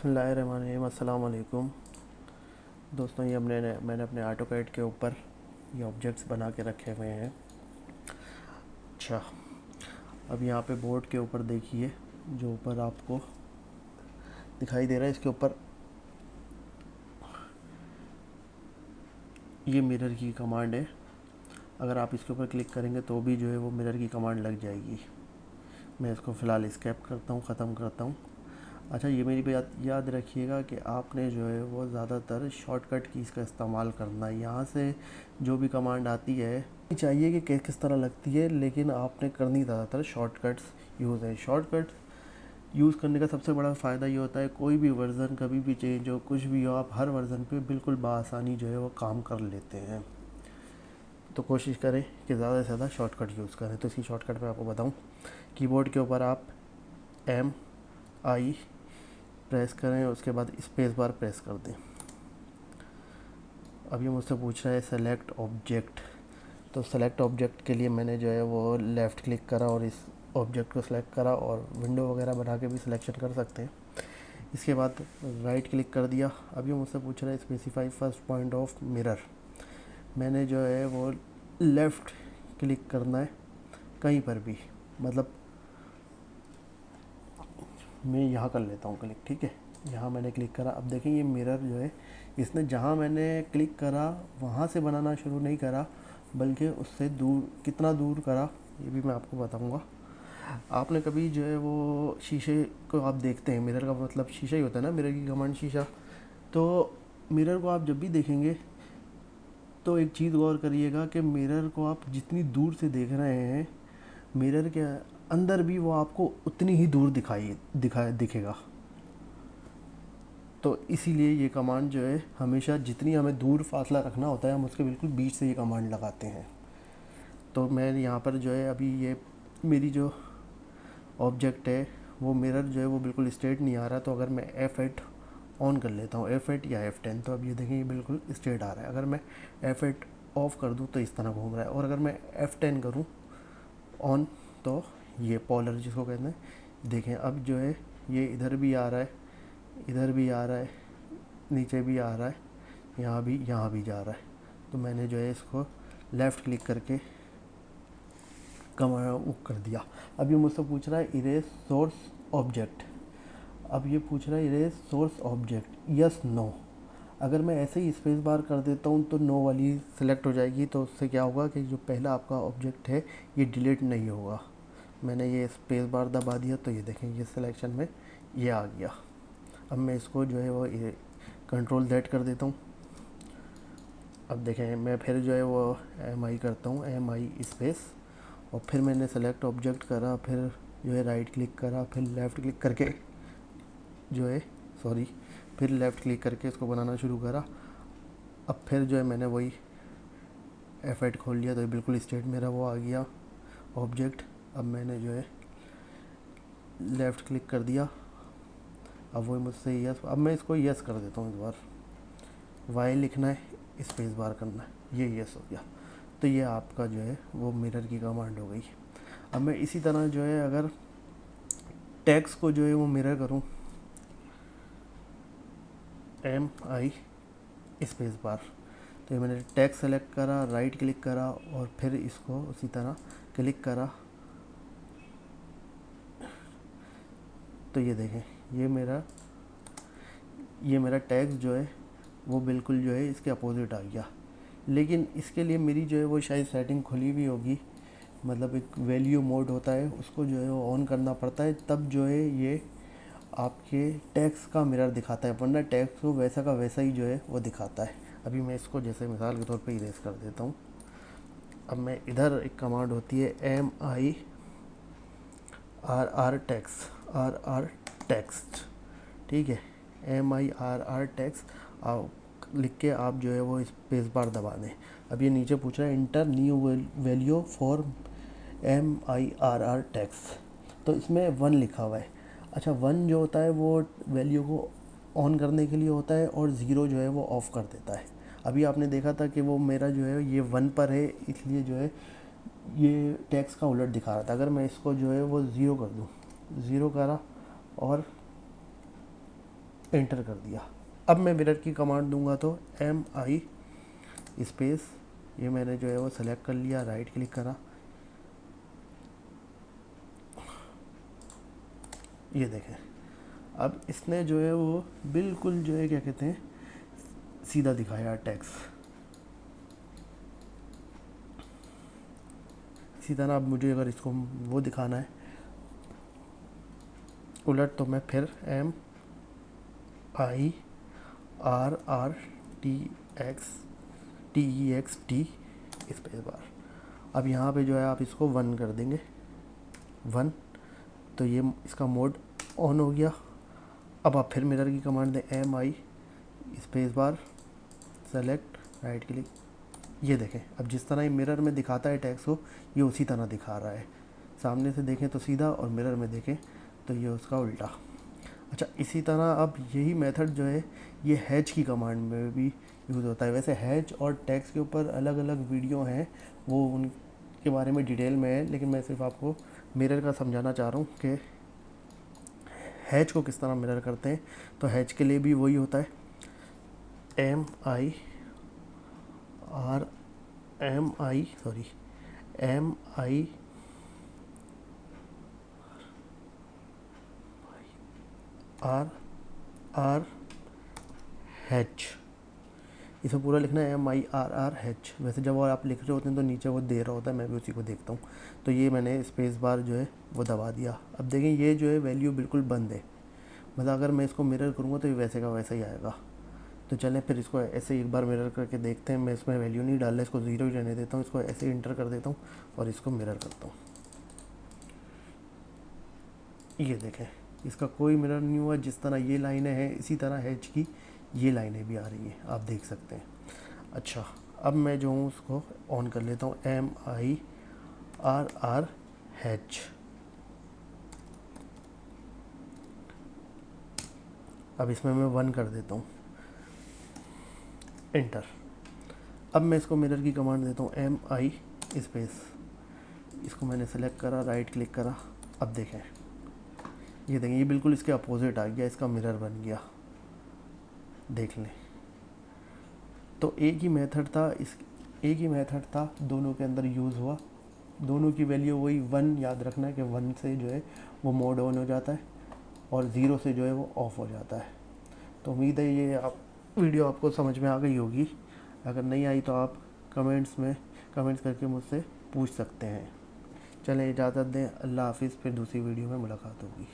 बिस्मिल्लाहिर्रहमानिर्रहीम। अस्सलाम वालेकुम दोस्तों, ये मैंने अपने ऑटोकैड के ऊपर ये ऑब्जेक्ट्स बना के रखे हुए हैं। अच्छा, अब यहाँ पे बोर्ड के ऊपर देखिए, जो ऊपर आपको दिखाई दे रहा है, इसके ऊपर ये मिरर की कमांड है। अगर आप इसके ऊपर क्लिक करेंगे तो भी जो है वो मिरर की कमांड लग जाएगी। मैं इसको फ़िलहाल स्केप करता हूँ, ख़त्म करता हूँ। अच्छा, ये मेरी बात याद रखिएगा कि आपने जो है वो ज़्यादातर शॉर्टकट कीज़ का इस्तेमाल करना है। यहाँ से जो भी कमांड आती है चाहिए कि किस तरह लगती है, लेकिन आपने करनी ज़्यादातर शॉर्टकट्स यूज़ है। शॉर्टकट यूज़ करने का सबसे बड़ा फ़ायदा ये होता है, कोई भी वर्ज़न कभी भी चेंज हो, कुछ भी हो, आप हर वर्ज़न पे बिल्कुल बआसानी जो है वो काम कर लेते हैं। तो कोशिश करें कि ज़्यादा से ज़्यादा शॉर्टकट यूज़ करें। तो इसकी शॉर्टकट मैं आपको बताऊँ, कीबोर्ड के ऊपर आप MI प्रेस करें, उसके बाद स्पेस बार प्रेस कर दें। अब ये मुझसे पूछ रहा है सेलेक्ट ऑब्जेक्ट। तो सेलेक्ट ऑब्जेक्ट के लिए मैंने जो है वो लेफ़्ट क्लिक करा और इस ऑब्जेक्ट को सिलेक्ट करा, और विंडो वगैरह बना के भी सिलेक्शन कर सकते हैं। इसके बाद राइट क्लिक कर दिया। अब ये मुझसे पूछ रहा है specify first point of mirror. मैंने जो है वो लेफ़्ट क्लिक करना है कहीं पर भी, मतलब मैं यहाँ कर लेता हूँ क्लिक, ठीक है। यहाँ मैंने क्लिक करा। अब देखें ये मिरर जो है, इसने जहाँ मैंने क्लिक करा वहाँ से बनाना शुरू नहीं करा, बल्कि उससे दूर, कितना दूर करा ये भी मैं आपको बताऊँगा। आपने कभी जो है वो शीशे को आप देखते हैं, मिरर का मतलब शीशा ही होता है ना, मिरर की कमांड शीशा। तो मिरर को आप जब भी देखेंगे तो एक चीज़ गौर करिएगा कि मिरर को आप जितनी दूर से देख रहे हैं, मिरर के अंदर भी वो आपको उतनी ही दूर दिखेगा। तो इसीलिए ये कमांड जो है, हमेशा जितनी हमें दूर फासला रखना होता है, हम उसके बिल्कुल बीच से ये कमांड लगाते हैं। तो मैं यहाँ पर जो है अभी ये मेरी जो ऑब्जेक्ट है, वो मिरर जो है वो बिल्कुल स्ट्रेट नहीं आ रहा। तो अगर मैं F8 ऑन कर लेता हूँ, F8 या F10, तो अब ये देखें ये बिल्कुल स्ट्रेट आ रहा है। अगर मैं F8 ऑफ़ कर दूँ तो इस तरह घूम रहा है, और अगर मैं F10 करूँ ऑन तो ये पॉलर जिसको कहते हैं, देखें अब जो है ये इधर भी आ रहा है, इधर भी आ रहा है, नीचे भी आ रहा है, यहाँ भी जा रहा है। तो मैंने जो है इसको लेफ़्ट क्लिक करके कमांड कर दिया। अब ये मुझसे पूछ रहा है इरेज सोर्स ऑब्जेक्ट। अब ये पूछ रहा है erase source object, yes no. अगर मैं ऐसे ही स्पेस बार कर देता हूँ तो नो वाली सिलेक्ट हो जाएगी। तो उससे क्या होगा कि जो पहला आपका ऑब्जेक्ट है ये डिलीट नहीं होगा। मैंने ये स्पेस बार दबा दिया तो ये देखें ये सिलेक्शन में ये आ गया। अब मैं इसको जो है वो कंट्रोल Z कर देता हूँ। अब देखें मैं फिर जो है वो MI करता हूँ, MI स्पेस, और फिर मैंने सेलेक्ट ऑब्जेक्ट करा, फिर जो है राइट क्लिक करा, फिर लेफ़्ट क्लिक करके जो है सॉरी फिर लेफ़्ट क्लिक करके इसको बनाना शुरू करा। अब फिर जो है मैंने वही F8 खोल लिया, तो ये बिल्कुल स्ट्रेट मेरा वो आ गया ऑब्जेक्ट। अब मैंने जो है लेफ़्ट क्लिक कर दिया। अब वही मुझसे यस, अब मैं इसको यस कर देता हूँ इस बार। वाई लिखना है, स्पेस बार करना है, ये यस हो गया। तो ये आपका जो है वो मिरर की कमांड हो गई। अब मैं इसी तरह जो है अगर टेक्स्ट को जो है वो मिरर करूँ, MI स्पेस बार, तो ये मैंने टेक्स्ट सेलेक्ट करा, राइट क्लिक करा, और फिर इसको उसी तरह क्लिक करा। तो ये देखें ये मेरा टेक्स्ट जो है वो बिल्कुल जो है इसके अपोजिट आ गया। लेकिन इसके लिए मेरी जो है वो शायद सेटिंग खुली हुई होगी, मतलब एक वैल्यू मोड होता है, उसको जो है वो ऑन करना पड़ता है, तब जो है ये आपके टेक्स्ट का मिरर दिखाता है, वरना टेक्स्ट को वैसा का वैसा ही जो है वो दिखाता है। अभी मैं इसको जैसे मिसाल के तौर पे इरेज कर देता हूँ। अब मैं इधर एक कमांड होती है MIRR टेक्स्ट, ठीक है, MIRR टेक्स्ट लिख के आप जो है वो स्पेस बार दबा दें। अब ये नीचे पूछ रहा है inter new value for MIRR text, तो इसमें 1 लिखा हुआ है। अच्छा, 1 जो होता है वो वैल्यू को ऑन करने के लिए होता है, और 0 जो है वो ऑफ़ कर देता है। अभी आपने देखा था कि वो मेरा जो है ये 1 पर है, इसलिए जो है ये टेक्स्ट का उलट दिखा रहा था। अगर मैं इसको जो है वो 0 कर दूँ, 0 करा, और एंटर कर दिया। अब मैं मिरर की कमांड दूंगा तो MI स्पेस, ये मैंने जो है वो सेलेक्ट कर लिया, राइट क्लिक करा, ये देखें अब इसने जो है वो बिल्कुल जो है क्या कहते हैं सीधा दिखाया टेक्स्ट। इसी तरह अब मुझे अगर इसको वो दिखाना है उलट, तो मैं फिर MIRRTEXT स्पेस बार। अब यहाँ पे जो है आप इसको 1 कर देंगे, 1, तो ये इसका मोड ऑन हो गया। अब आप फिर मिरर की कमांड दें MI space bar, select, right click, ये देखें अब जिस तरह ये मिरर में दिखाता है टेक्स्ट को, ये उसी तरह दिखा रहा है। सामने से देखें तो सीधा और मिरर में देखें तो ये उसका उल्टा। अच्छा, इसी तरह अब यही मेथड जो है ये हैच की कमांड में भी यूज़ होता है। वैसे हैच और टेक्स्ट के ऊपर अलग अलग वीडियो हैं, वो उनके बारे में डिटेल में है, लेकिन मैं सिर्फ आपको मिरर का समझाना चाह रहा हूँ कि हैच को किस तरह मिरर करते हैं। तो हैच के लिए भी वही होता है, MIRR हैच, इसे पूरा लिखना है MIRRH। वैसे जब आप लिख रहे होते हैं तो नीचे वो दे रहा होता है, मैं भी उसी को देखता हूँ। तो ये मैंने स्पेस बार जो है वो दबा दिया। अब देखें ये जो है वैल्यू बिल्कुल बंद है, मतलब अगर मैं इसको मिरर करूँगा तो ये वैसे का वैसा ही आएगा। तो चलें फिर इसको ऐसे एक बार मिरर करके देखते हैं। मैं इसमें वैल्यू नहीं डाल रहा, इसको 0 ही रहने देता हूँ, इसको ऐसे इंटर कर देता हूँ और इसको मिरर करता हूँ। ये देखें इसका कोई मिरर नहीं हुआ। जिस तरह ये लाइनें हैं इसी तरह हैच की ये लाइनें भी आ रही हैं, आप देख सकते हैं। अच्छा, अब मैं जो हूँ उसको ऑन कर लेता हूँ, MIRRH। अब इसमें मैं 1 कर देता हूँ, एंटर। अब मैं इसको मिरर की कमांड देता हूँ MI स्पेस, इसको मैंने सेलेक्ट करा, राइट क्लिक करा। अब देखें ये देखें ये बिल्कुल इसके अपोजिट आ गया, इसका मिरर बन गया, देख लें। तो एक ही मेथड था दोनों के अंदर यूज़ हुआ। दोनों की वैल्यू वही 1, याद रखना है कि 1 से जो है वो मोड ऑन हो जाता है और 0 से जो है वो ऑफ़ हो जाता है। तो उम्मीद है ये वीडियो आपको समझ में आ गई होगी। अगर नहीं आई तो आप कमेंट्स करके मुझसे पूछ सकते हैं। चलें इजाज़त दें, अल्लाह हाफिज़, फिर दूसरी वीडियो में मुलाकात होगी।